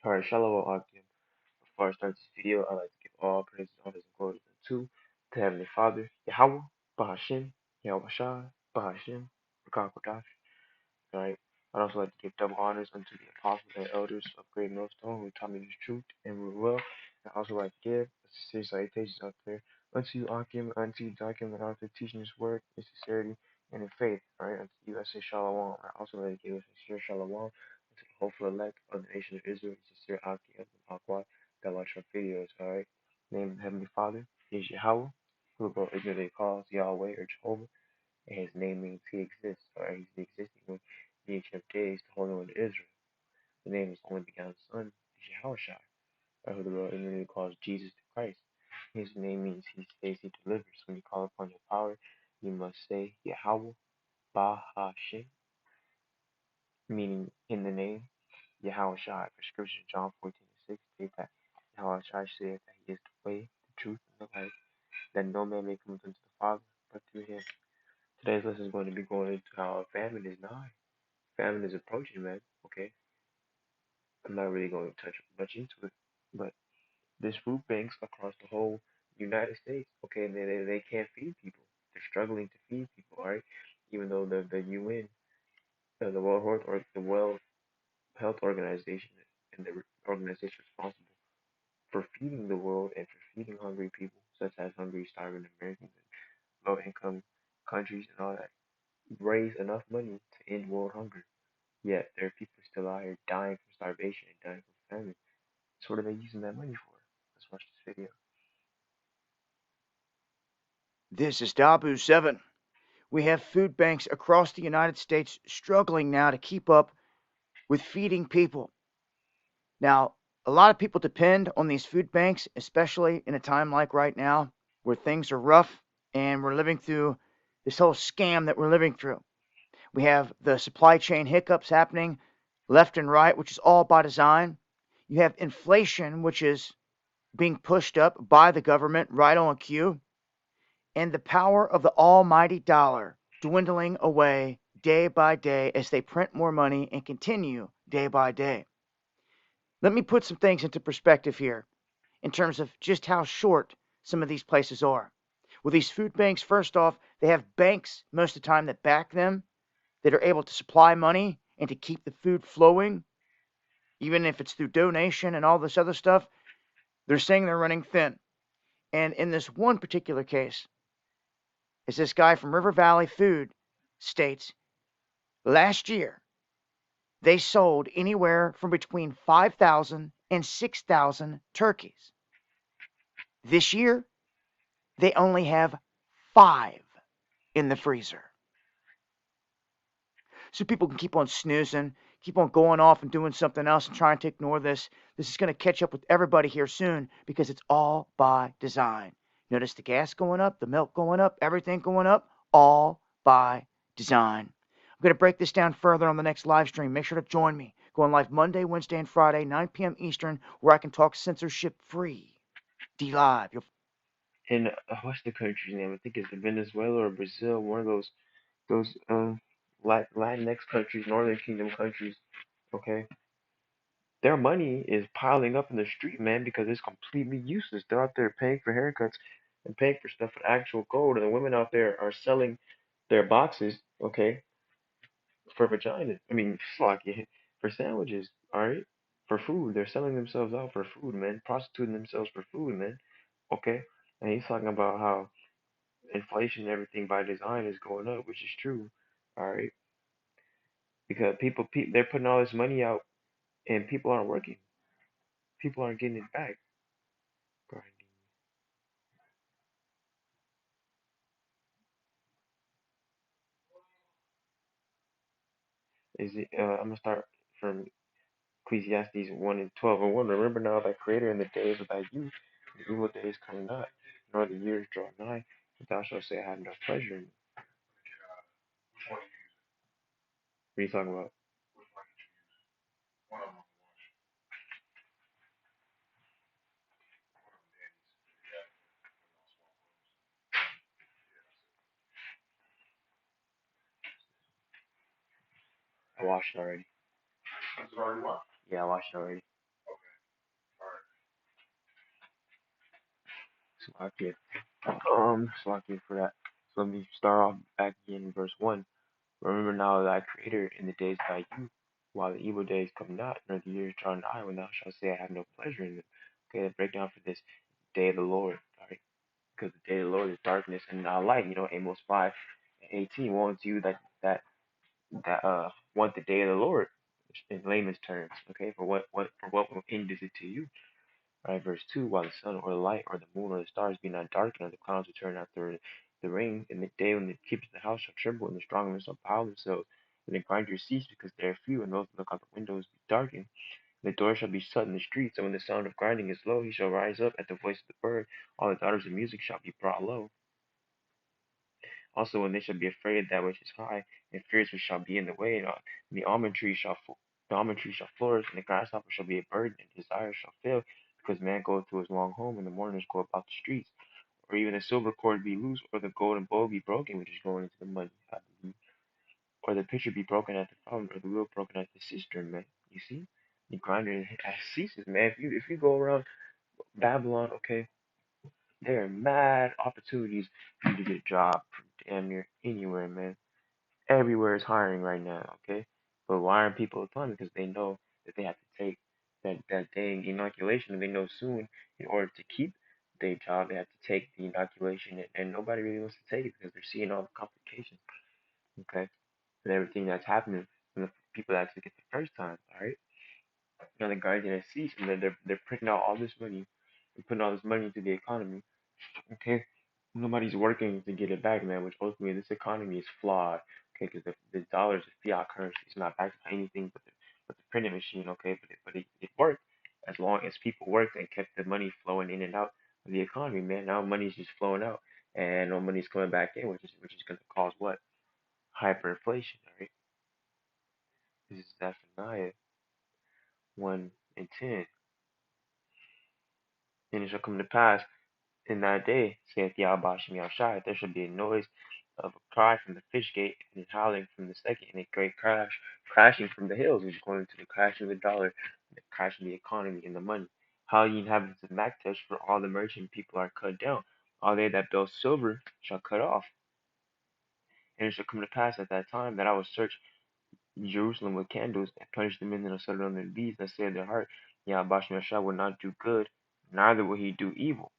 Alright, Shalom Akim. Before I start this video, I'd like to give all praises, honors, and glory to the Heavenly Father, Yahweh, Bahashim, Yahweh Shai, Bahashim, Rakakwadash. Alright. I'd also like to give double honors unto the apostles and elders of Great Millstone who taught me the truth and rule well. I'd also like to give sincere salutations out there unto you, Akim, unto you, Dakim, and out there teaching this word in sincerity and in faith. Alright, unto you, I say Shalom. I also like to give a sincere Shalom unto the hopeful elect of the nation of Israel, sincere Akim and Aqua that watch our videos. Alright. Name of the Heavenly Father is Yahweh, who about Israel calls Yahweh or Jehovah, and his name means he exists, or he's the existing one, the ancient of days, the Holy One of Israel. The name is only begotten Son, Yahushua, or who the world ignorantly calls Jesus the Christ. His name means he saves, he delivers. When you call upon your power, you must say Yahweh Bahashim, meaning in the name, Yahushua. For scripture, John 14:6 states that Yahushua said that he is the way, the truth, and the life, that no man may come unto the Father but through him. Today's lesson is going to be going into how a famine is nigh. Famine is approaching, man. Okay, I'm not really going to touch much into it, but there's food banks across the whole United States. Okay, and they can't feed people. They're struggling to feed people, all right? Even though the UN, the World Health Organization, and the organization responsible for feeding the world and for feeding hungry people, such as hungry, starving Americans and low-income countries and all that, raise enough money to end world hunger. Yet there are people still out here dying from starvation and dying from famine. So what are they using that money for? Let's watch this video. This is Dabu 7. We have food banks across the United States struggling now to keep up with feeding people. Now, a lot of people depend on these food banks, especially in a time like right now where things are rough and we're living through this whole scam that we're living through. We have the supply chain hiccups happening left and right, which is all by design. You have inflation, which is being pushed up by the government right on cue, and the power of the almighty dollar dwindling away day by day as they print more money and continue day by day. Let me put some things into perspective here in terms of just how short some of these places are. Well, these food banks, first off, they have banks most of the time that back them that are able to supply money and to keep the food flowing, even if it's through donation and all this other stuff. They're saying they're running thin. And in this one particular case, as this guy from River Valley Food states, last year they sold anywhere from between 5,000 and 6,000 turkeys. This year, they only have 5 in the freezer. So people can keep on snoozing, keep on going off and doing something else and trying to ignore this. This is going to catch up with everybody here soon because it's all by design. Notice the gas going up, the milk going up, everything going up, all by design. I'm going to break this down further on the next live stream. Make sure to join me. Going live Monday, Wednesday, and Friday, 9 p.m. Eastern, where I can talk censorship free. D Live. In what's the country's name? I think it's Venezuela or Brazil, one of those Latinx countries, Northern Kingdom countries. Okay, their money is piling up in the street, man, because it's completely useless. They're out there paying for haircuts and paying for stuff with actual gold, and the women out there are selling their boxes, okay, for vaginas. I mean, fuck yeah, for sandwiches, all right, for food. They're selling themselves out for food, man, prostituting themselves for food, man. Okay, and he's talking about how inflation and everything by design is going up, which is true, all right, because they're putting all this money out and people aren't working. People aren't getting it back. Grinding. Is it? I'm gonna start from Ecclesiastes 1:12. Remember now thy Creator in the days of thy youth, the evil days come not, nor the years draw nigh, but thou shalt say, I have no pleasure in them. What are you talking about? I watched it already. Yeah, I watched it already. Slovakia. Slovakia for that. So let me start off back again in verse 1. Remember now thy Creator in the days of thy youth, while the evil days come not, nor the years draw nigh, when thou shalt say, I have no pleasure in them. Okay, the breakdown for this day of the Lord, alright? Because the day of the Lord is darkness and not light. You know, Amos 5:18. Woe unto you that want the day of the Lord in layman's terms. Okay, for what end is it to you? Right, verse 2, while the sun or the light or the moon or the stars be not darkened, or the clouds return after the rain, in the day when the keepers of the house shall tremble, and the strong men shall bow themselves, and the grinders cease because they are few, and those that look out the windows be darkened. And the door shall be shut in the streets, and when the sound of grinding is low, he shall rise up at the voice of the bird. All the daughters of music shall be brought low. Also, when they shall be afraid that which is high, and fears which shall be in the way, and the almond tree shall flourish, and the grasshopper shall be a burden, and desire shall fail, because man goeth to his long home, and the mourners go about the streets. Or even the silver cord be loose, or the golden bowl be broken, which is going into the money, I believe. Or the pitcher be broken at the fountain, or the wheel broken at the cistern, man. You see? The grinder ceases, man. If you go around Babylon, okay, there are mad opportunities for you to get a job from damn near anywhere, man. Everywhere is hiring right now, okay? But why aren't people applying? Because they know that they have to take that dang inoculation, and they know soon in order to keep their job, they have to take the inoculation, and nobody really wants to take it because they're seeing all the complications, okay? And everything that's happening from the people that took it the first time, all right? Now the guys that cease, and then they're printing out all this money, and putting all this money into the economy. Okay, nobody's working to get it back, man. Which ultimately, this economy is flawed. Okay, because the dollar is a fiat currency. It's not backed by anything but the printing machine. Okay, but it worked as long as people worked and kept the money flowing in and out of the economy, man. Now money's just flowing out and no money's coming back in, which is going to cause what? Hyperinflation. All right, this is Zephaniah 1:10. And it shall come to pass in that day, saith Yahweh Shem Yahushai, there shall be a noise of a cry from the fish gate, and a howling from the second, and a great crashing from the hills, which is going to the crashing of the dollar, the crashing of the economy and the money. How ye inhabitants of Maktesh, for all the merchant people are cut down. All they that build silver shall cut off. And it shall come to pass at that time that I will search Jerusalem with candles, and punish the men that are settled on their beads, that say in their heart, Yahweh Shem Yahushai will not do good, neither will he do evil.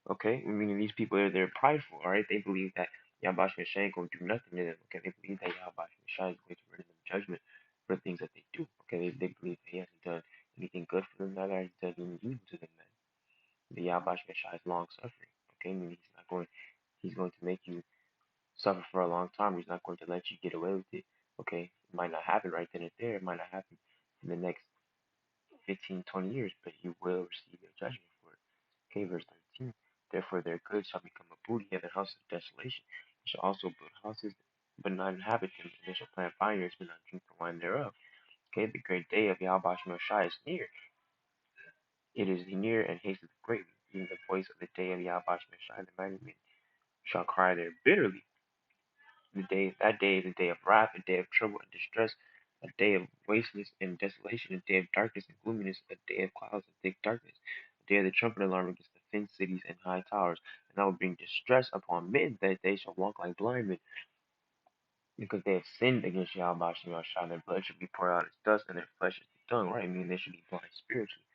Okay, meaning these people they're prideful, all right? They believe that Yahweh Shai ain't gonna do nothing to them. Okay, they believe that Yahweh Shai is going to render them judgment for the things that they do. Okay, they believe that he hasn't done anything good for them, neither has he done any evil to them. Man, the Yahweh Shai is long suffering. Okay, meaning he's going to make you suffer for a long time. He's not going to let you get away with it. Okay, it might not happen right then and there. It might not happen in the next 15, 20 years, but you will receive a judgment for it. Okay, verse 13. Therefore their goods shall become a booty, and their houses of desolation. They shall also build houses, but not inhabit them, and they shall plant vineyards, but not drink the wine thereof. Okay, the great day of Yahweh Shai is near. It is near and hasteth greatly. Even the voice of the day of Yahweh Shai, the mighty men shall cry there bitterly. That day is a day of wrath, a day of trouble and distress, a day of wasteness and desolation, a day of darkness and gloominess, a day of clouds and thick darkness, a day of the trumpet alarm against the fenced cities and high towers. And I will bring distress upon men, that they shall walk like blind men, because they have sinned against Yahweh Shem Yahshua. Their blood should be poured out as dust, and their flesh as the dung. Right? I mean, they should be blind spiritually.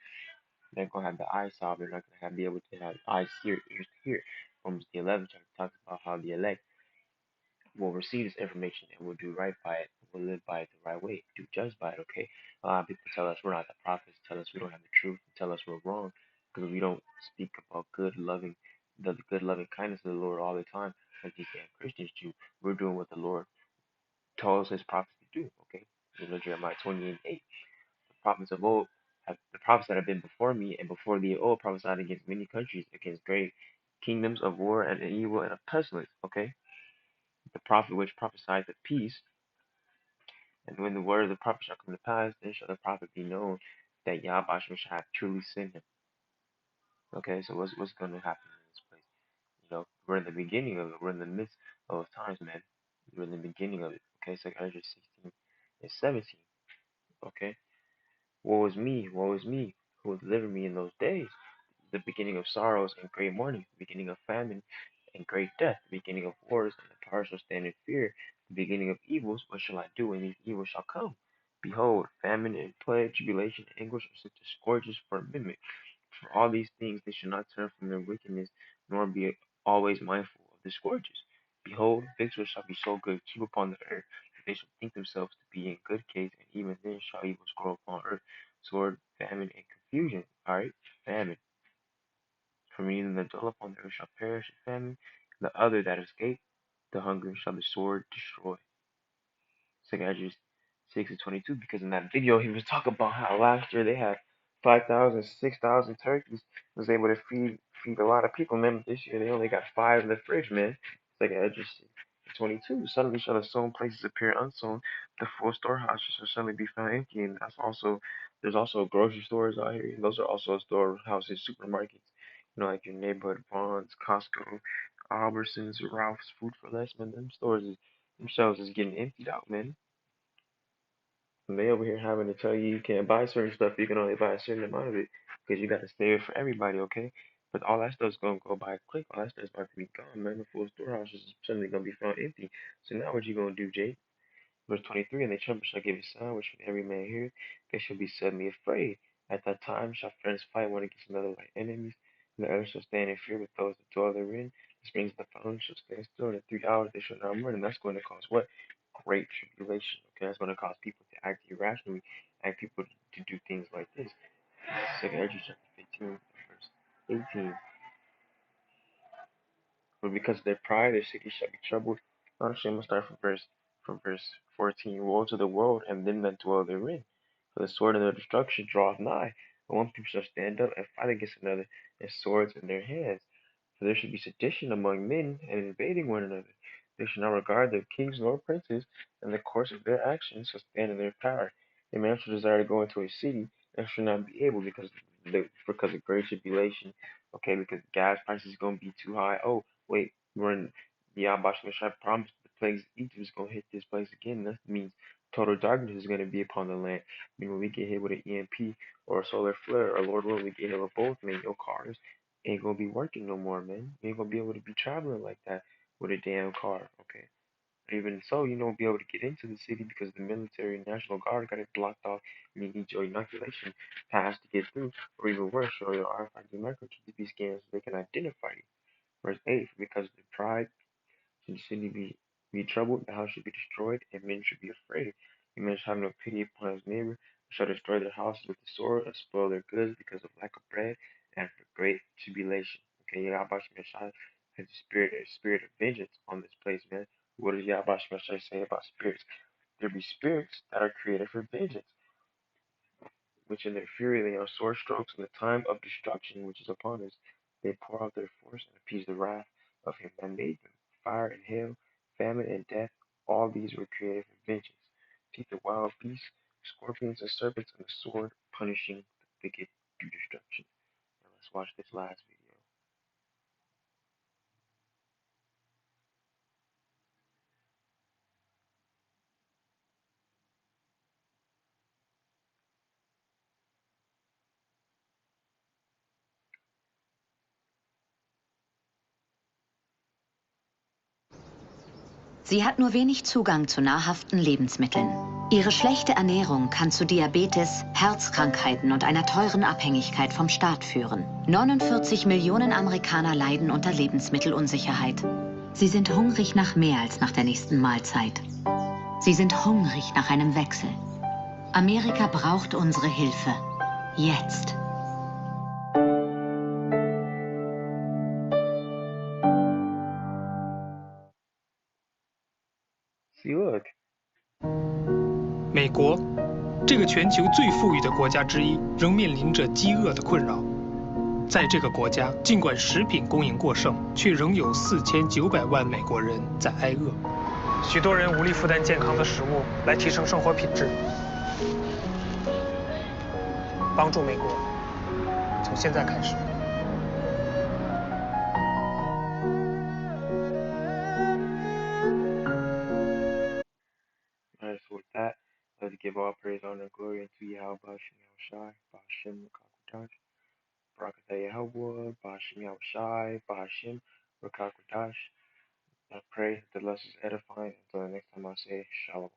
They're not gonna have the eyes saw. They're not gonna be able to have eyes hear, ears to hear. Romans the 11th chapter talks about how the elect will receive this information and will do right by it, will live by it the right way, do judge by it, okay? A lot of people tell us we're not the prophets, tell us we don't have the truth, tell us we're wrong because we don't speak about the good loving kindness of the Lord all the time like these damn Christians do. We're doing what the Lord tells his prophets to do, okay? You know, Jeremiah 28:8. The prophets of old the prophets that have been before me and before the old prophesied against many countries, against great kingdoms of war and evil and of pestilence, okay? The prophet which prophesied of peace. And when the word of the prophet shall come to pass, then shall the prophet be known that Yahweh shall have truly sent him. Okay, so what's going to happen in this place? You know, we're in the beginning of it. We're in the midst of times, man. We're in the beginning of it. Okay, so Ezra 16 and 17. Okay, Woe is me, woe is me, who will deliver me in those days? The beginning of sorrows and great mourning, the beginning of famine and great death, the beginning of wars, and the power shall stand in fear, the beginning of evils. What shall I do when these evils shall come? Behold, famine and plague, tribulation and anguish are such as scourges for a mimic. For all these things they should not turn from their wickedness, nor be always mindful of the scourges. Behold, victory shall be so good, keep upon the earth, that they shall think themselves to be in good case, and even then shall evils grow upon earth, sword, famine, and confusion. Alright, famine. For neither that dwell upon the earth shall perish in famine, and the other that escape the hunger shall the sword destroy. Second Esdras 6:22, because in that video he was talking about how last year they had 5,000, 6,000 turkeys, was able to feed a lot of people. Remember this year they only got 5 in the fridge, man. Second Esdras 6:22. Suddenly shall the sown places appear unsown, the full storehouses shall suddenly be found empty, and that's also there's also grocery stores out here. And those are also storehouses, supermarkets. You know, like your neighborhood Vons, Costco, Albertsons, Ralph's, Food for Less, man. Them stores is them shelves is getting emptied out, man. And they over here having to tell you can't buy certain stuff. You can only buy a certain amount of it because you got to save it for everybody, okay? But all that stuff's gonna go by quick. All that stuff's about to be gone, man. The full storehouse is suddenly gonna be found empty. So now what you gonna do, Jake? Verse 23, and the trumpet shall give a sound, which when every man heareth, they shall be suddenly afraid. At that time shall friends fight one against another like enemies, and the earth shall stand in fear with those that dwell therein. The springs of the fountain shall stand still, and in 3 hours they shall not run, and that's going to cause what? Great tribulation. Okay, that's going to cause people to act irrationally, and people to do things like this. Second Esdras chapter 15, verse 18. But because of their pride, their city shall be troubled. Actually, I'm gonna start from verse 14. Woe to the world and them that dwell therein, for the sword of their destruction draweth nigh. And one people shall stand up and fight against another, and swords in their hands. For there should be sedition among men, and invading one another. They shall not regard their kings nor princes, and the course of their actions shall stand in their power. A man shall desire to go into a city, and shall not be able because of great tribulation. Okay, because gas prices is gonna be too high. Oh, wait, when Yahweh Shai promised the plagues of Egypt is gonna hit this place again, that means total darkness is gonna be upon the land. I mean, when we get hit with an EMP or a solar flare, or Lord willing, we get hit with both, man, your cars ain't gonna be working no more, man. You ain't gonna be able to be traveling like that with a damn car, okay? Even so, you won't be able to get into the city because the military and National Guard got it blocked off, and you need your inoculation pass to get through, or even worse, show your RFID microchip scans so they can identify you. Verse 8, because of the pride should the city be troubled, the house should be destroyed, and men should be afraid. A man shall have no pity upon his neighbor, but shall destroy their houses with the sword, and spoil their goods because of lack of bread, and for great tribulation. Okay, Yahweh Shai has a spirit of vengeance on this place, man. What does Yahweh Shai say about spirits? There be spirits that are created for vengeance, which in their fury they are sword strokes in the time of destruction which is upon us. They pour out their force and appease the wrath of him that made them. Fire and hail, famine and death, all these were created for vengeance. Teeth of wild beasts, scorpions and serpents, and the sword punishing the wicked to destruction. Now let's watch this last video. Sie hat nur wenig Zugang zu nahrhaften Lebensmitteln. Ihre schlechte Ernährung kann zu Diabetes, Herzkrankheiten und einer teuren Abhängigkeit vom Staat führen. 49 Millionen Amerikaner leiden unter Lebensmittelunsicherheit. Sie sind hungrig nach mehr als nach der nächsten Mahlzeit. Sie sind hungrig nach einem Wechsel. Amerika braucht unsere Hilfe. Jetzt. See, look. 美国，这个全球最富裕的国家之一，仍面临着饥饿的困扰。在这个国家，尽管食品供应过剩，却仍有4900万美国人在挨饿。许多人无力负担健康的食物来提升生活品质。帮助美国，从现在开始。Alright, so with that, let's give all praise, honor, and glory unto Yahweh Bahashim Yahushai, Bahashim Rakakwadash, Barakatah Yahweh, Bahashim Yahushai, Bahashim Rakakwadash. I pray that the lesson is edifying. Until the next time I say Shalom.